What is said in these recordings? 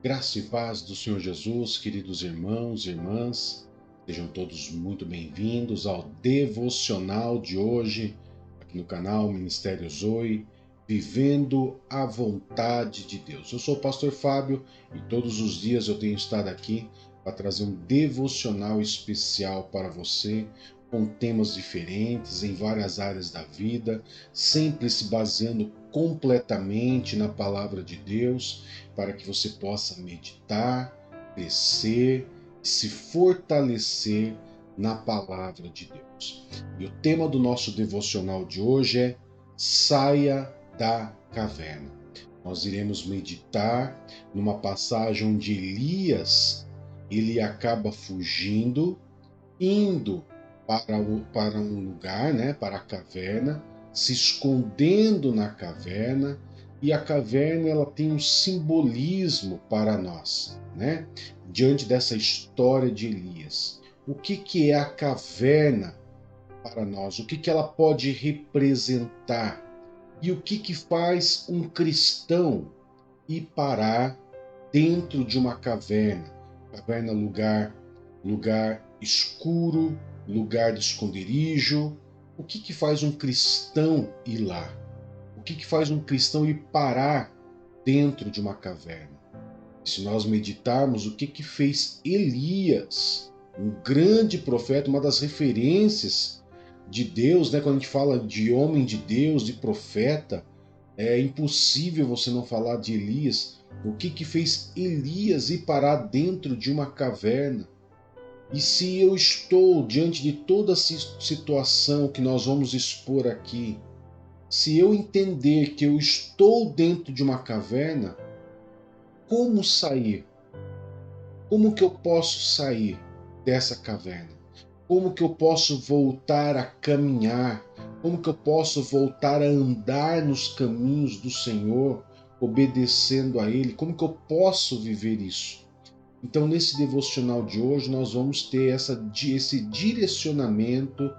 Graça e paz do Senhor Jesus, queridos irmãos e irmãs, sejam todos muito bem-vindos ao devocional de hoje, aqui no canal Ministério Zoe, Vivendo a Vontade de Deus. Eu sou o Pastor Fábio e todos os dias eu tenho estado aqui para trazer um devocional especial para você, com temas diferentes em várias áreas da vida, sempre se baseando completamente na palavra de Deus, para que você possa meditar, crescer e se fortalecer na palavra de Deus. E o tema do nosso devocional de hoje é Saia da Caverna. Nós iremos meditar numa passagem onde Elias ele acaba fugindo, indo para um lugar, né, para a caverna, se escondendo na caverna, e a caverna ela tem um simbolismo para nós, né? Diante dessa história de Elias. O que é a caverna para nós? O que ela pode representar? E o que faz um cristão ir parar dentro de uma caverna? Caverna, lugar escuro, lugar de esconderijo. O que faz um cristão ir lá? O que faz um cristão ir parar dentro de uma caverna? Se nós meditarmos o que fez Elias, um grande profeta, uma das referências de Deus, né? Quando a gente fala de homem de Deus, de profeta, é impossível você não falar de Elias. O que fez Elias ir parar dentro de uma caverna? E se eu estou diante de toda a situação que nós vamos expor aqui, se eu entender que eu estou dentro de uma caverna, como sair? Como que eu posso sair dessa caverna? Como que eu posso voltar a caminhar? Como que eu posso voltar a andar nos caminhos do Senhor, obedecendo a Ele? Como que eu posso viver isso? Então, nesse devocional de hoje, nós vamos ter esse direcionamento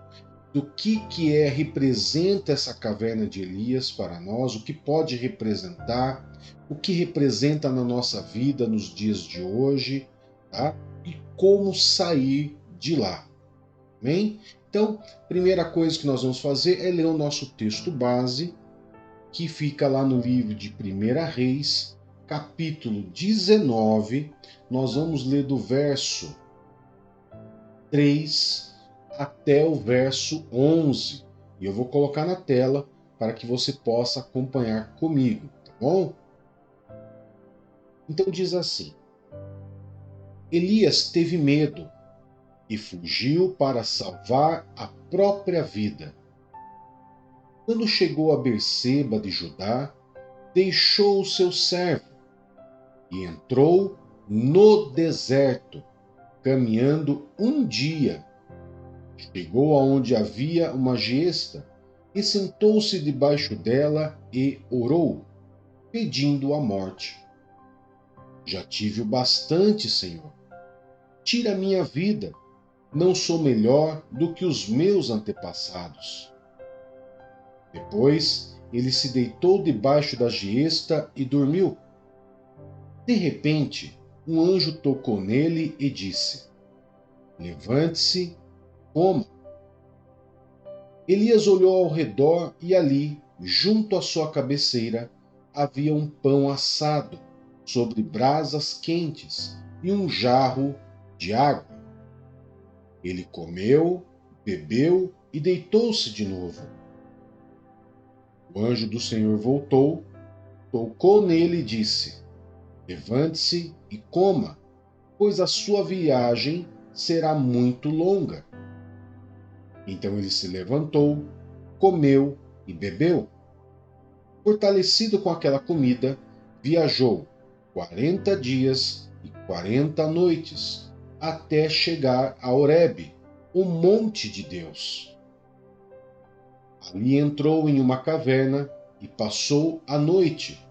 do que representa essa caverna de Elias para nós, o que pode representar, o que representa na nossa vida nos dias de hoje, tá? E como sair de lá. Amém? Então, primeira coisa que nós vamos fazer é ler o nosso texto base, que fica lá no livro de 1 Reis, capítulo 19. Nós vamos ler do verso 3 até o verso 11. E eu vou colocar na tela para que você possa acompanhar comigo, tá bom? Então diz assim: Elias teve medo e fugiu para salvar a própria vida. Quando chegou a Berseba de Judá, deixou o seu servo e entrou no deserto, caminhando um dia. Chegou aonde havia uma giesta e sentou-se debaixo dela e orou, pedindo a morte. Já tive o bastante, Senhor. Tira minha vida. Não sou melhor do que os meus antepassados. Depois ele se deitou debaixo da giesta e dormiu. De repente, um anjo tocou nele e disse: Levante-se, coma. Elias olhou ao redor e ali, junto à sua cabeceira, havia um pão assado sobre brasas quentes e um jarro de água. Ele comeu, bebeu e deitou-se de novo. O anjo do Senhor voltou, tocou nele e disse: Levante-se e coma, pois a sua viagem será muito longa. Então ele se levantou, comeu e bebeu. Fortalecido com aquela comida, viajou 40 dias e 40 noites até chegar a Horebe, o monte de Deus. Ali entrou em uma caverna e passou a noite.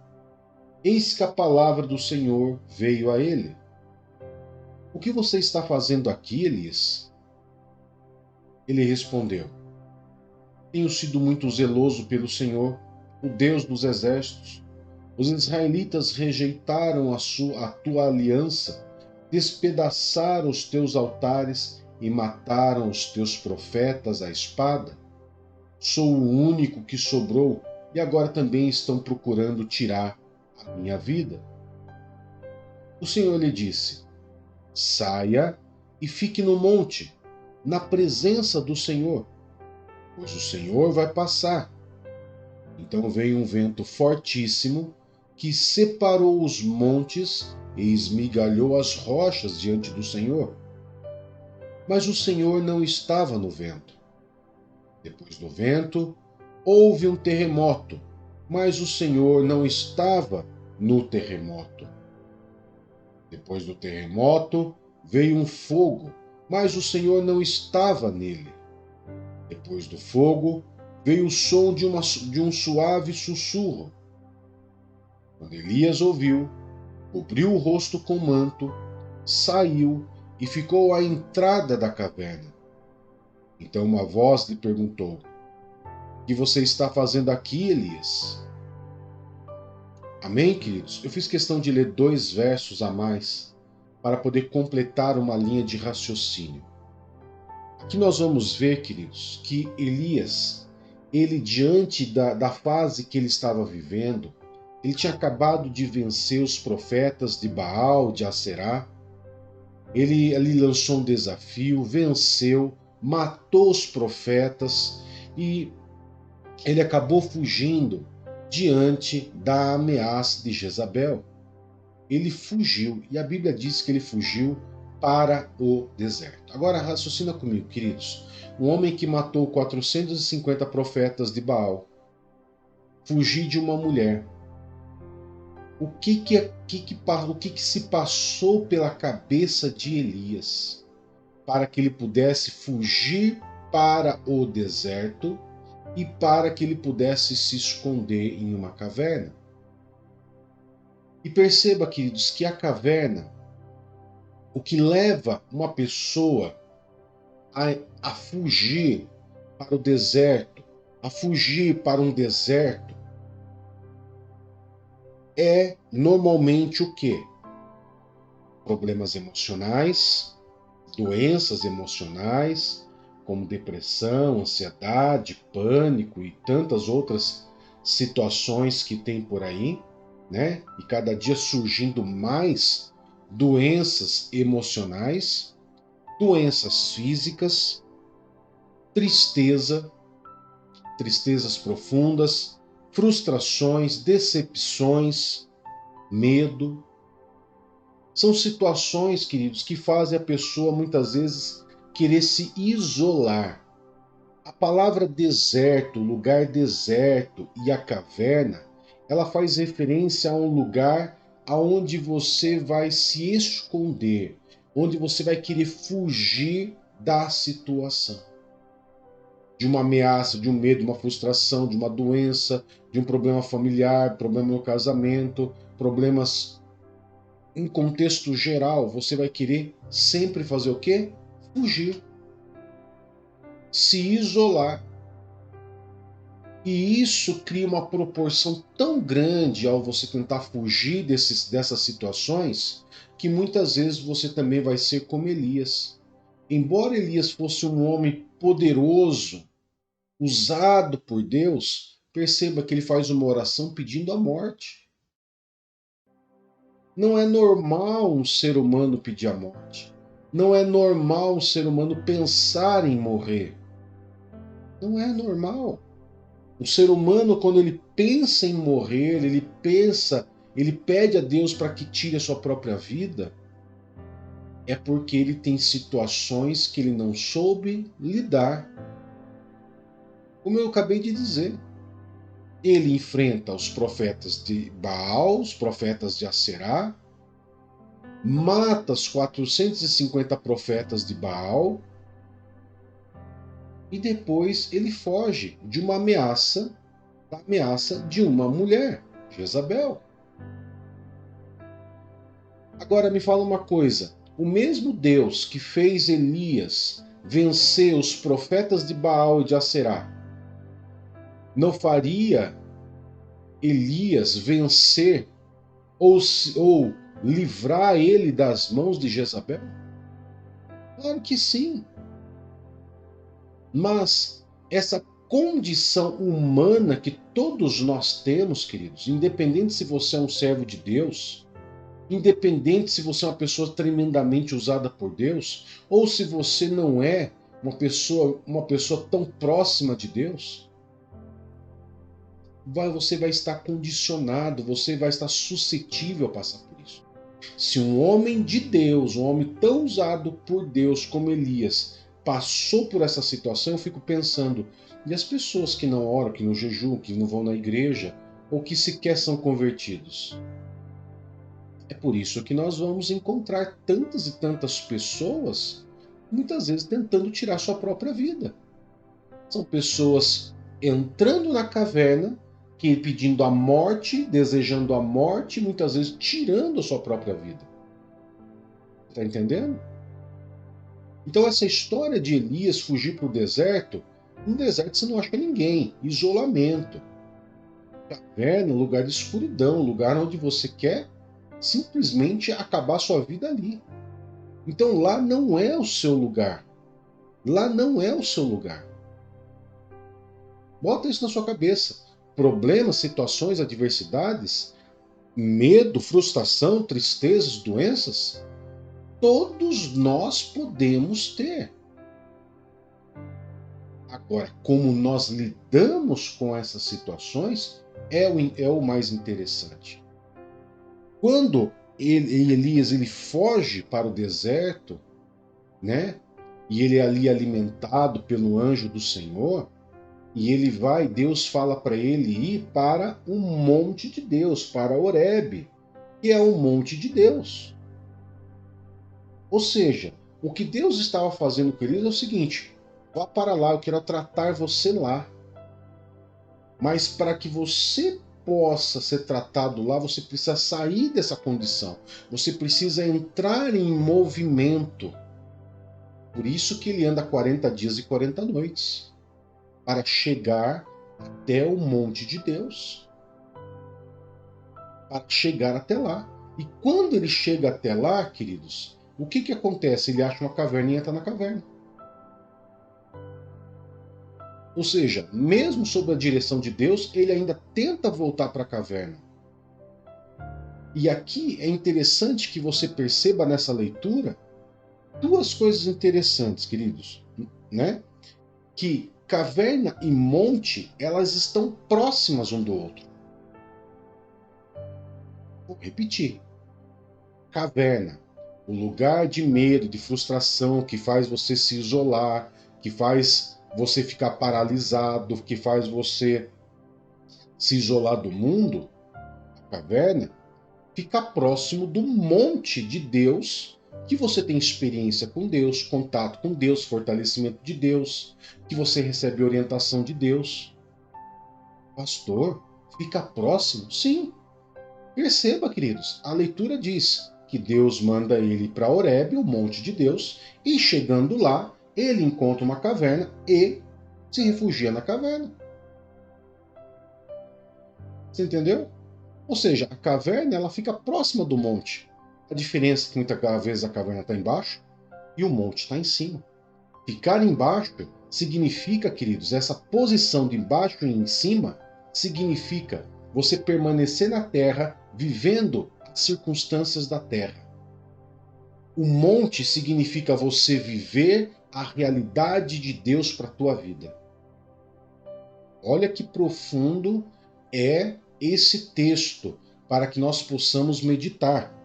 Eis que a palavra do Senhor veio a ele. O que você está fazendo aqui, Elias? Ele respondeu: Tenho sido muito zeloso pelo Senhor, o Deus dos exércitos. Os israelitas rejeitaram a tua aliança, despedaçaram os teus altares e mataram os teus profetas à espada. Sou o único que sobrou e agora também estão procurando tirar a minha vida. O Senhor lhe disse: saia e fique no monte, na presença do Senhor, pois o Senhor vai passar. Então veio um vento fortíssimo que separou os montes e esmigalhou as rochas diante do Senhor. Mas o Senhor não estava no vento. Depois do vento, houve um terremoto, mas o Senhor não estava no terremoto. Depois do terremoto, veio um fogo, mas o Senhor não estava nele. Depois do fogo, veio o som de um suave sussurro. Quando Elias ouviu, cobriu o rosto com manto, saiu e ficou à entrada da caverna. Então uma voz lhe perguntou: o que você está fazendo aqui, Elias? Amém, queridos? Eu fiz questão de ler 2 versos a mais para poder completar uma linha de raciocínio. Aqui nós vamos ver, queridos, que Elias, ele diante da fase que ele estava vivendo, ele tinha acabado de vencer os profetas de Baal, de Aserá. Ele ali lançou um desafio, venceu, matou os profetas e ele acabou fugindo diante da ameaça de Jezabel. Ele fugiu, e a Bíblia diz que ele fugiu para o deserto. Agora raciocina comigo, queridos. Um homem que matou 450 profetas de Baal, fugir de uma mulher. O que se passou pela cabeça de Elias para que ele pudesse fugir para o deserto e para que ele pudesse se esconder em uma caverna? E perceba, queridos, que a caverna, o que leva uma pessoa a fugir para o deserto, a fugir para um deserto, é normalmente o quê? Problemas emocionais, doenças emocionais, como depressão, ansiedade, pânico e tantas outras situações que tem por aí, né? E cada dia surgindo mais doenças emocionais, doenças físicas, tristezas profundas, frustrações, decepções, medo. São situações, queridos, que fazem a pessoa muitas vezes querer se isolar. A palavra deserto, lugar deserto e a caverna, ela faz referência a um lugar aonde você vai se esconder, onde você vai querer fugir da situação. De uma ameaça, de um medo, de uma frustração, de uma doença, de um problema familiar, problema no casamento, problemas em contexto geral, você vai querer sempre fazer o quê? Fugir. Se isolar. E isso cria uma proporção tão grande ao você tentar fugir dessas situações, que muitas vezes você também vai ser como Elias. Embora Elias fosse um homem poderoso, usado por Deus, perceba que ele faz uma oração pedindo a morte. Não é normal um ser humano pedir a morte. Não é normal um ser humano pensar em morrer. Não é normal. O ser humano, quando ele pensa em morrer, ele pede a Deus para que tire a sua própria vida, é porque ele tem situações que ele não soube lidar. Como eu acabei de dizer, ele enfrenta os profetas de Baal, os profetas de Aserá, mata os 450 profetas de Baal e depois ele foge de uma ameaça, da ameaça de uma mulher, Jezabel. Agora me fala uma coisa, o mesmo Deus que fez Elias vencer os profetas de Baal e de Aserá, não faria Elias vencer ou livrar ele das mãos de Jezabel? Claro que sim. Mas essa condição humana que todos nós temos, queridos, independente se você é um servo de Deus, independente se você é uma pessoa tremendamente usada por Deus, ou se você não é uma pessoa tão próxima de Deus, você vai estar condicionado, você vai estar suscetível a passar por isso. Se um homem de Deus, um homem tão usado por Deus como Elias, passou por essa situação, eu fico pensando, e as pessoas que não oram, que não jejuam, que não vão na igreja, ou que sequer são convertidos? É por isso que nós vamos encontrar tantas e tantas pessoas, muitas vezes tentando tirar sua própria vida. São pessoas entrando na caverna, que pedindo a morte, desejando a morte, muitas vezes tirando a sua própria vida. Está entendendo? Então essa história de Elias fugir para o deserto, no deserto você não acha ninguém, isolamento. Caverna, lugar de escuridão, lugar onde você quer simplesmente acabar sua vida ali. Então lá não é o seu lugar. Lá não é o seu lugar. Bota isso na sua cabeça. Problemas, situações, adversidades, medo, frustração, tristezas, doenças, todos nós podemos ter. Agora, como nós lidamos com essas situações é o mais interessante. Quando Elias ele foge para o deserto, né? E ele é ali alimentado pelo anjo do Senhor, e ele vai, Deus fala para ele ir para o monte de Deus, para Horebe, que é o monte de Deus. Ou seja, o que Deus estava fazendo com Elias é o seguinte: vá para lá, eu quero tratar você lá. Mas para que você possa ser tratado lá, você precisa sair dessa condição. Você precisa entrar em movimento. Por isso que ele anda 40 dias e 40 noites. Para chegar até o monte de Deus. Para chegar até lá. E quando ele chega até lá, queridos, o que acontece? Ele acha uma caverna e entra na caverna. Ou seja, mesmo sob a direção de Deus, ele ainda tenta voltar para a caverna. E aqui é interessante que você perceba nessa leitura duas coisas interessantes, queridos, né? Que caverna e monte, elas estão próximas um do outro. Vou repetir. Caverna, o lugar de medo, de frustração, que faz você se isolar, que faz você ficar paralisado, que faz você se isolar do mundo, a caverna, fica próximo do monte de Deus, que você tem experiência com Deus, contato com Deus, fortalecimento de Deus, que você recebe orientação de Deus. Pastor, fica próximo? Sim. Perceba, queridos, a leitura diz que Deus manda ele para Horebe, o monte de Deus, e chegando lá, ele encontra uma caverna e se refugia na caverna. Você entendeu? Ou seja, a caverna ela fica próxima do monte. A diferença é que muitas vezes a caverna está embaixo e o monte está em cima. Ficar embaixo significa, queridos, essa posição de embaixo e em cima significa você permanecer na terra vivendo as circunstâncias da terra. O monte significa você viver a realidade de Deus para a tua vida. Olha que profundo é esse texto para que nós possamos meditar.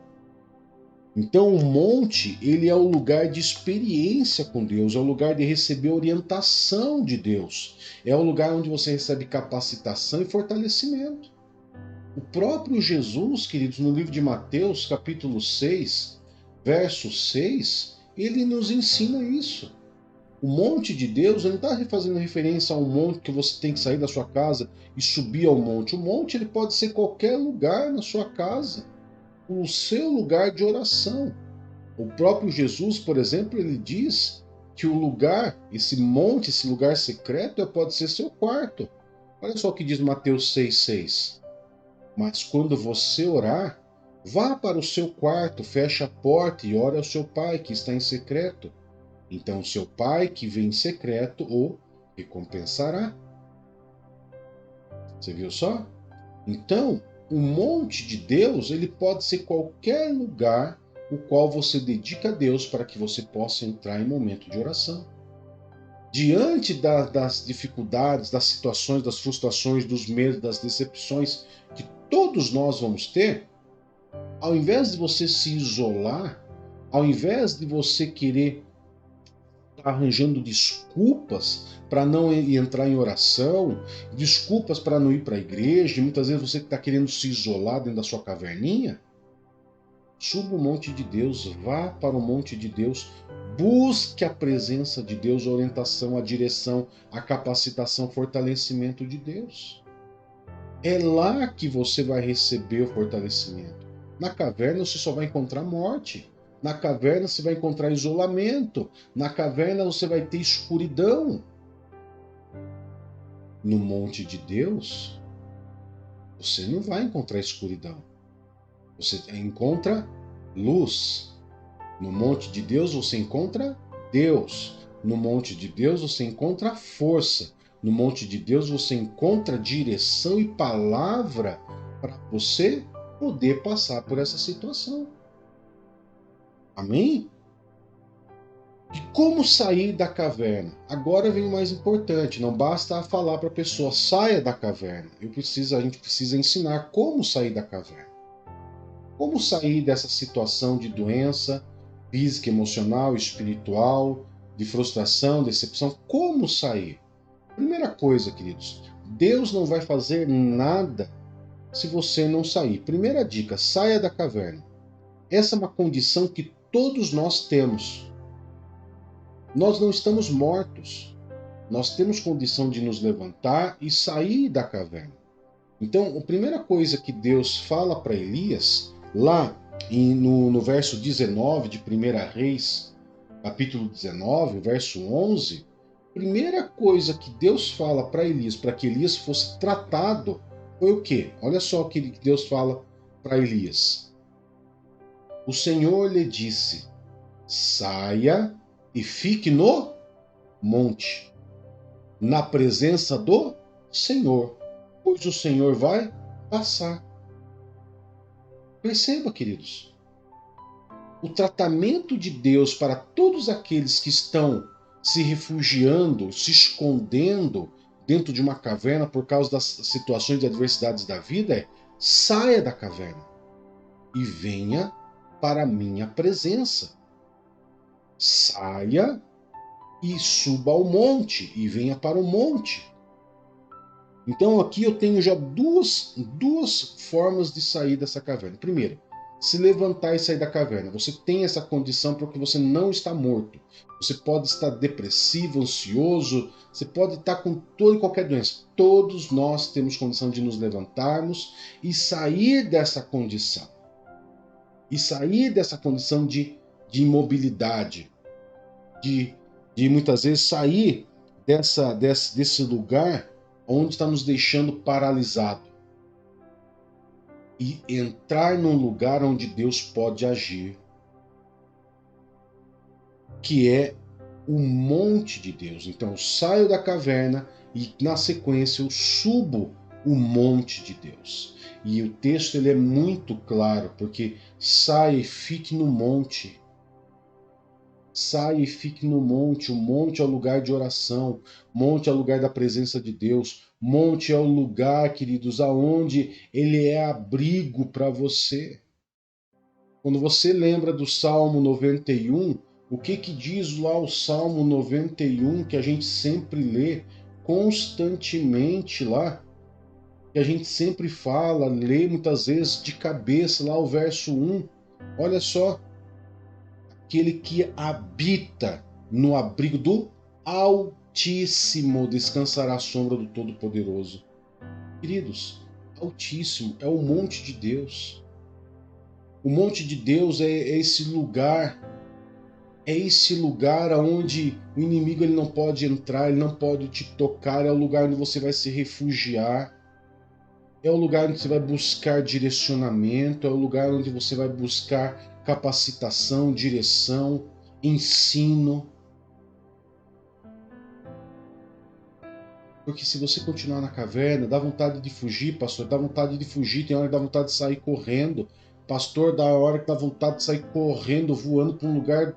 Então o monte, ele é o lugar de experiência com Deus, é o lugar de receber orientação de Deus, é o lugar onde você recebe capacitação e fortalecimento. O próprio Jesus, queridos, no livro de Mateus, capítulo 6, verso 6, ele nos ensina isso. O monte de Deus, ele não está fazendo referência a um monte que você tem que sair da sua casa e subir ao monte. O monte ele pode ser qualquer lugar na sua casa, o seu lugar de oração. O próprio Jesus, por exemplo, ele diz que o lugar, esse monte, esse lugar secreto, pode ser seu quarto. Olha só o que diz Mateus 6,6. Mas quando você orar, vá para o seu quarto, feche a porta e ore ao seu pai que está em secreto. Então seu pai que vem em secreto o recompensará. Você viu só? Então, o monte de Deus, ele pode ser qualquer lugar o qual você dedica a Deus para que você possa entrar em momento de oração. Diante das dificuldades, das situações, das frustrações, dos medos, das decepções que todos nós vamos ter, ao invés de você se isolar, ao invés de você querer estar arranjando desculpas para não entrar em oração, desculpas para não ir para a igreja, e muitas vezes você que está querendo se isolar dentro da sua caverninha, suba o monte de Deus, vá para o monte de Deus, busque a presença de Deus, a orientação, a direção, a capacitação, o fortalecimento de Deus. É lá que você vai receber o fortalecimento. Na caverna você só vai encontrar morte. Na caverna você vai encontrar isolamento. Na caverna você vai ter escuridão. No monte de Deus, você não vai encontrar escuridão. Você encontra luz. No monte de Deus você encontra Deus. No monte de Deus você encontra força. No monte de Deus você encontra direção e palavra para você poder passar por essa situação. Amém? E como sair da caverna? Agora vem o mais importante. Não basta falar para a pessoa, saia da caverna. A gente precisa ensinar como sair da caverna. Como sair dessa situação de doença física, emocional, espiritual, de frustração, decepção? Como sair? Primeira coisa, queridos, Deus não vai fazer nada se você não sair. Primeira dica, saia da caverna. Essa é uma condição que todos nós temos. Nós não estamos mortos. Nós temos condição de nos levantar e sair da caverna. Então, a primeira coisa que Deus fala para Elias, lá no verso 19 de 1 Reis, capítulo 19, verso 11, a primeira coisa que Deus fala para Elias, para que Elias fosse tratado, foi o quê? Olha só o que Deus fala para Elias. O Senhor lhe disse, saia e fique no monte, na presença do Senhor, pois o Senhor vai passar. Perceba, queridos, o tratamento de Deus para todos aqueles que estão se refugiando, se escondendo dentro de uma caverna por causa das situações de adversidades da vida é: saia da caverna e venha para a minha presença. Saia e suba ao monte e venha para o monte. Então aqui eu tenho já duas formas de sair dessa caverna. Primeiro, se levantar e sair da caverna. Você tem essa condição porque você não está morto. Você pode estar depressivo, ansioso, você pode estar com toda e qualquer doença. Todos nós temos condição de nos levantarmos e sair dessa condição. E sair dessa condição de imobilidade. De muitas vezes sair desse lugar onde está nos deixando paralisado e entrar num lugar onde Deus pode agir, que é o monte de Deus. Então eu saio da caverna e na sequência eu subo o monte de Deus. E o texto ele é muito claro, porque saia e fique no monte. Saia e fique no monte. O monte é o lugar de oração. Monte é o lugar da presença de Deus. Monte é o lugar, queridos, aonde ele é abrigo para você. Quando você lembra do Salmo 91, o que diz lá o Salmo 91, que a gente sempre lê constantemente lá, que a gente sempre fala, lê muitas vezes de cabeça lá o verso 1. Olha só, aquele que habita no abrigo do Altíssimo descansará à sombra do Todo-Poderoso. Queridos, Altíssimo é o monte de Deus. O monte de Deus é esse lugar onde o inimigo ele não pode entrar, ele não pode te tocar, é o lugar onde você vai se refugiar. é o lugar onde você vai buscar direcionamento, é o lugar onde você vai buscar capacitação, direção, ensino. Porque se você continuar na caverna, dá vontade de fugir, pastor, dá vontade de fugir, tem hora que dá vontade de sair correndo. Pastor, dá hora que dá vontade de sair correndo, voando para um lugar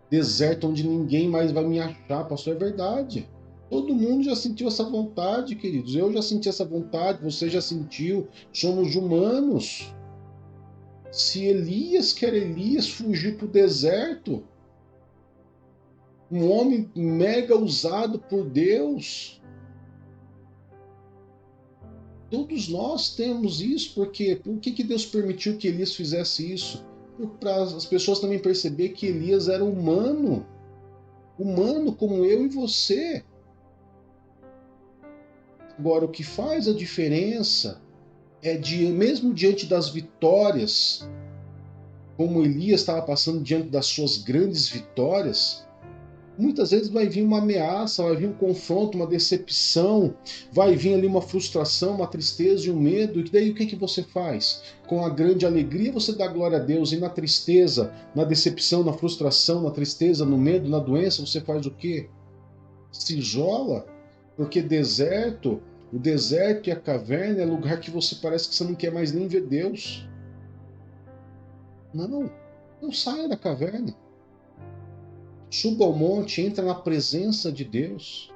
deserto onde ninguém mais vai me achar. Pastor, é verdade. Todo mundo já sentiu essa vontade, queridos. Eu já senti essa vontade, você já sentiu. Somos humanos. Se Elias, quer Elias, fugir para o deserto, um homem mega usado por Deus, todos nós temos isso, porque por que Deus permitiu que Elias fizesse isso? Para as pessoas também perceber que Elias era humano, humano como eu e você. Agora, o que faz a diferença é mesmo diante das vitórias, como Elias estava passando diante das suas grandes vitórias, muitas vezes vai vir uma ameaça, vai vir um confronto, uma decepção, vai vir ali uma frustração, uma tristeza e um medo. E daí o que você faz? Com a grande alegria você dá glória a Deus, e na tristeza, na decepção, na frustração, na tristeza, no medo, na doença, você faz o quê? Se isola, porque o deserto e a caverna é lugar que você parece que você não quer mais nem ver Deus. Não saia da caverna. Suba ao monte, entra na presença de Deus.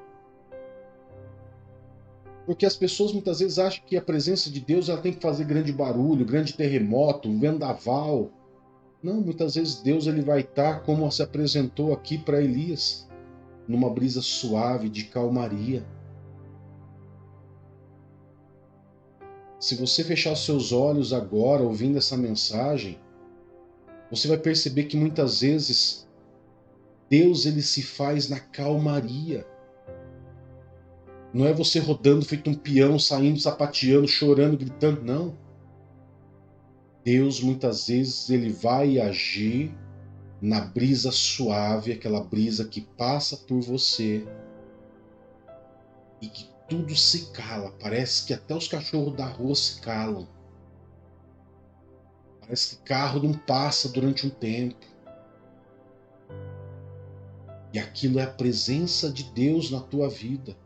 Porque as pessoas muitas vezes acham que a presença de Deus ela tem que fazer grande barulho, grande terremoto, vendaval. Não, muitas vezes Deus ele vai estar como se apresentou aqui para Elias, numa brisa suave de calmaria. Se você fechar os seus olhos agora, ouvindo essa mensagem, você vai perceber que muitas vezes Deus ele se faz na calmaria. Não é você rodando feito um peão, saindo, sapateando, chorando, gritando, não. Deus muitas vezes ele vai agir na brisa suave, aquela brisa que passa por você e que tudo se cala. Parece que até os cachorros da rua se calam. Parece que carro não passa durante um tempo. E aquilo é a presença de Deus na tua vida.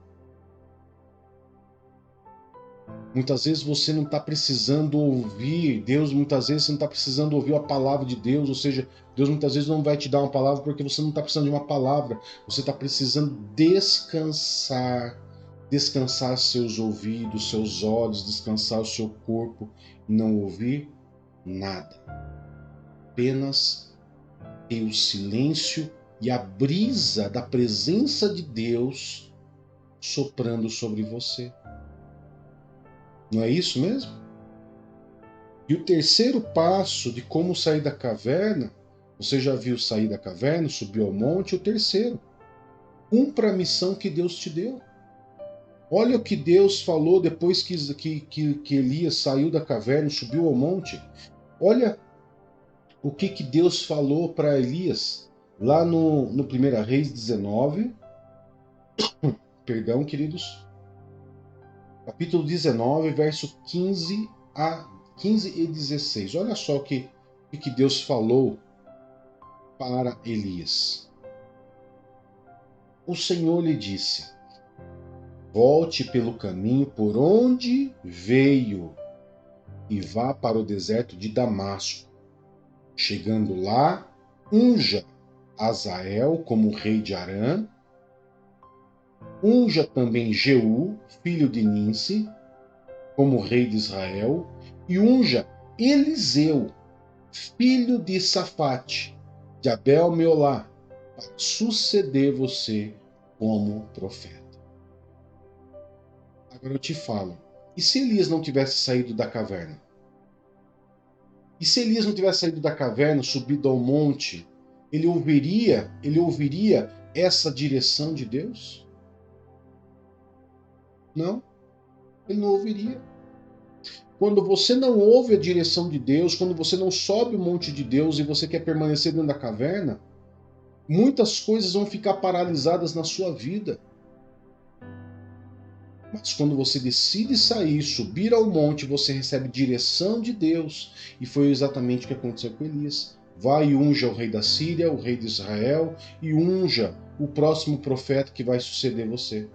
Muitas vezes você não está precisando ouvir Deus, muitas vezes você não está precisando ouvir a palavra de Deus, ou seja, Deus muitas vezes não vai te dar uma palavra porque você não está precisando de uma palavra, você está precisando descansar, descansar seus ouvidos, seus olhos, descansar o seu corpo e não ouvir nada. Apenas ter o silêncio e a brisa da presença de Deus soprando sobre você. Não é isso mesmo? E o terceiro passo de como sair da caverna, você já viu sair da caverna, subiu ao monte, o terceiro, cumpra a missão que Deus te deu. Olha o que Deus falou depois que Elias saiu da caverna e subiu ao monte. Olha o que Deus falou para Elias lá no 1 Reis 19, perdão, queridos, capítulo 19, verso 15 e 16. Olha só o que Deus falou para Elias. O Senhor lhe disse: volte pelo caminho por onde veio e vá para o deserto de Damasco. Chegando lá, unja Azael como rei de Arã, unja também Jeú, filho de Ninsi, como rei de Israel, e unja Eliseu, filho de Safate, de Abel-Meolá, para suceder você como profeta. Agora eu te falo, e se Elias não tivesse saído da caverna? E se Elias não tivesse saído da caverna, subido ao monte, ele ouviria essa direção de Deus? Não, ele não ouviria. Quando você não ouve a direção de Deus, quando você não sobe o monte de Deus e você quer permanecer dentro da caverna, muitas coisas vão ficar paralisadas na sua vida. Mas quando você decide sair, subir ao monte, você recebe direção de Deus. E foi exatamente o que aconteceu com Elias. Vai e unja o rei da Síria, o rei de Israel, e unja o próximo profeta que vai suceder você.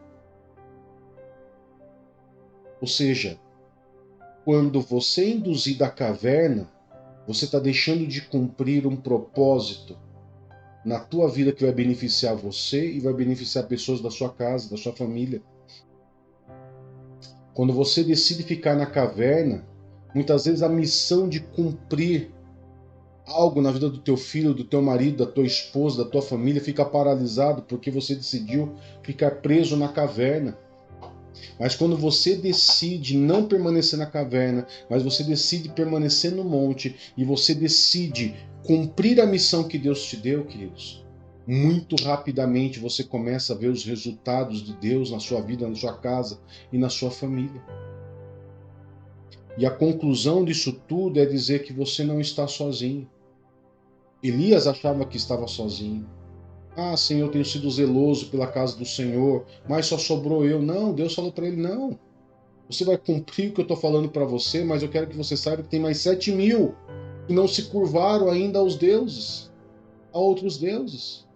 Ou seja, quando você é induzido da caverna, você está deixando de cumprir um propósito na tua vida que vai beneficiar você e vai beneficiar pessoas da sua casa, da sua família. Quando você decide ficar na caverna, muitas vezes a missão de cumprir algo na vida do teu filho, do teu marido, da tua esposa, da tua família fica paralisado porque você decidiu ficar preso na caverna. Mas quando você decide não permanecer na caverna, mas você decide permanecer no monte e você decide cumprir a missão que Deus te deu, queridos, muito rapidamente você começa a ver os resultados de Deus na sua vida, na sua casa e na sua família. E a conclusão disso tudo é dizer que você não está sozinho. Elias achava que estava sozinho. Ah, Senhor, eu tenho sido zeloso pela casa do Senhor, mas só sobrou eu. Não, Deus falou para ele, não. Você vai cumprir o que eu estou falando para você, mas eu quero que você saiba que tem mais 7.000 que não se curvaram ainda aos deuses, a outros deuses.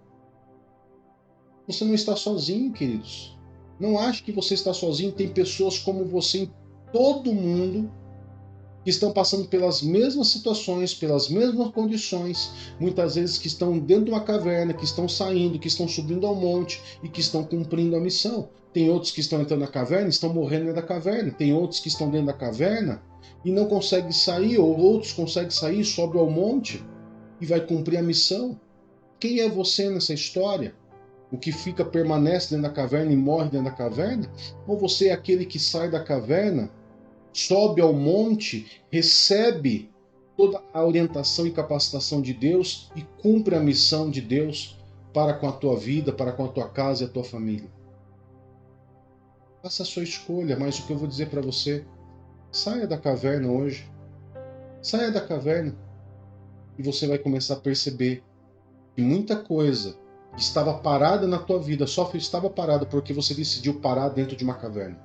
Você não está sozinho, queridos. Não ache que você está sozinho. Tem pessoas como você em todo o mundo que estão passando pelas mesmas situações, pelas mesmas condições, muitas vezes que estão dentro de uma caverna, que estão saindo, que estão subindo ao monte e que estão cumprindo a missão. Tem outros que estão entrando na caverna e estão morrendo dentro da caverna. Tem outros que estão dentro da caverna e não conseguem sair, ou outros conseguem sair, sobe ao monte e vai cumprir a missão. Quem é você nessa história? O que fica permanece dentro da caverna e morre dentro da caverna? Ou você é aquele que sai da caverna, sobe ao monte, recebe toda a orientação e capacitação de Deus e cumpre a missão de Deus para com a tua vida, para com a tua casa e a tua família? Faça a sua escolha, mas o que eu vou dizer para você, saia da caverna hoje. Saia da caverna e você vai começar a perceber que muita coisa que estava parada na tua vida só estava parada porque você decidiu parar dentro de uma caverna.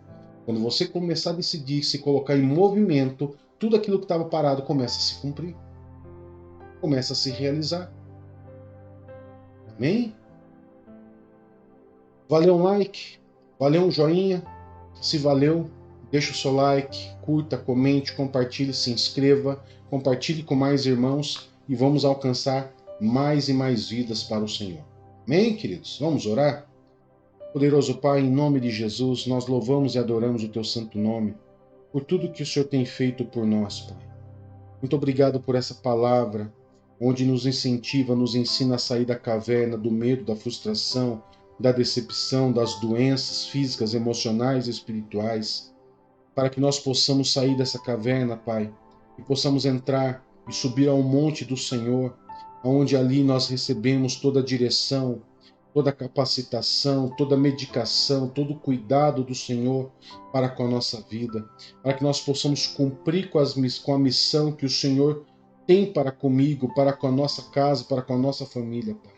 Quando você começar a decidir se colocar em movimento, tudo aquilo que estava parado começa a se cumprir, começa a se realizar. Amém? Valeu um like, valeu um joinha. Se valeu, deixa o seu like, curta, comente, compartilhe, se inscreva, compartilhe com mais irmãos e vamos alcançar mais e mais vidas para o Senhor. Amém, queridos? Vamos orar? Poderoso Pai, em nome de Jesus, nós louvamos e adoramos o teu santo nome por tudo que o Senhor tem feito por nós, Pai. Muito obrigado por essa palavra, onde nos incentiva, nos ensina a sair da caverna, do medo, da frustração, da decepção, das doenças físicas, emocionais e espirituais, para que nós possamos sair dessa caverna, Pai, e possamos entrar e subir ao monte do Senhor, onde ali nós recebemos toda a direção, toda a capacitação, toda a medicação, todo o cuidado do Senhor para com a nossa vida, para que nós possamos cumprir com a missão que o Senhor tem para comigo, para com a nossa casa, para com a nossa família, Pai.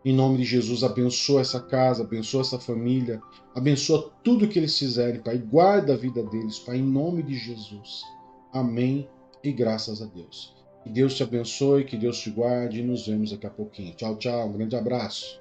Em nome de Jesus, abençoa essa casa, abençoa essa família, abençoa tudo que eles fizerem, Pai. Guarda a vida deles, Pai, em nome de Jesus. Amém e graças a Deus. Que Deus te abençoe, que Deus te guarde e nos vemos daqui a pouquinho. Tchau, tchau. Um grande abraço.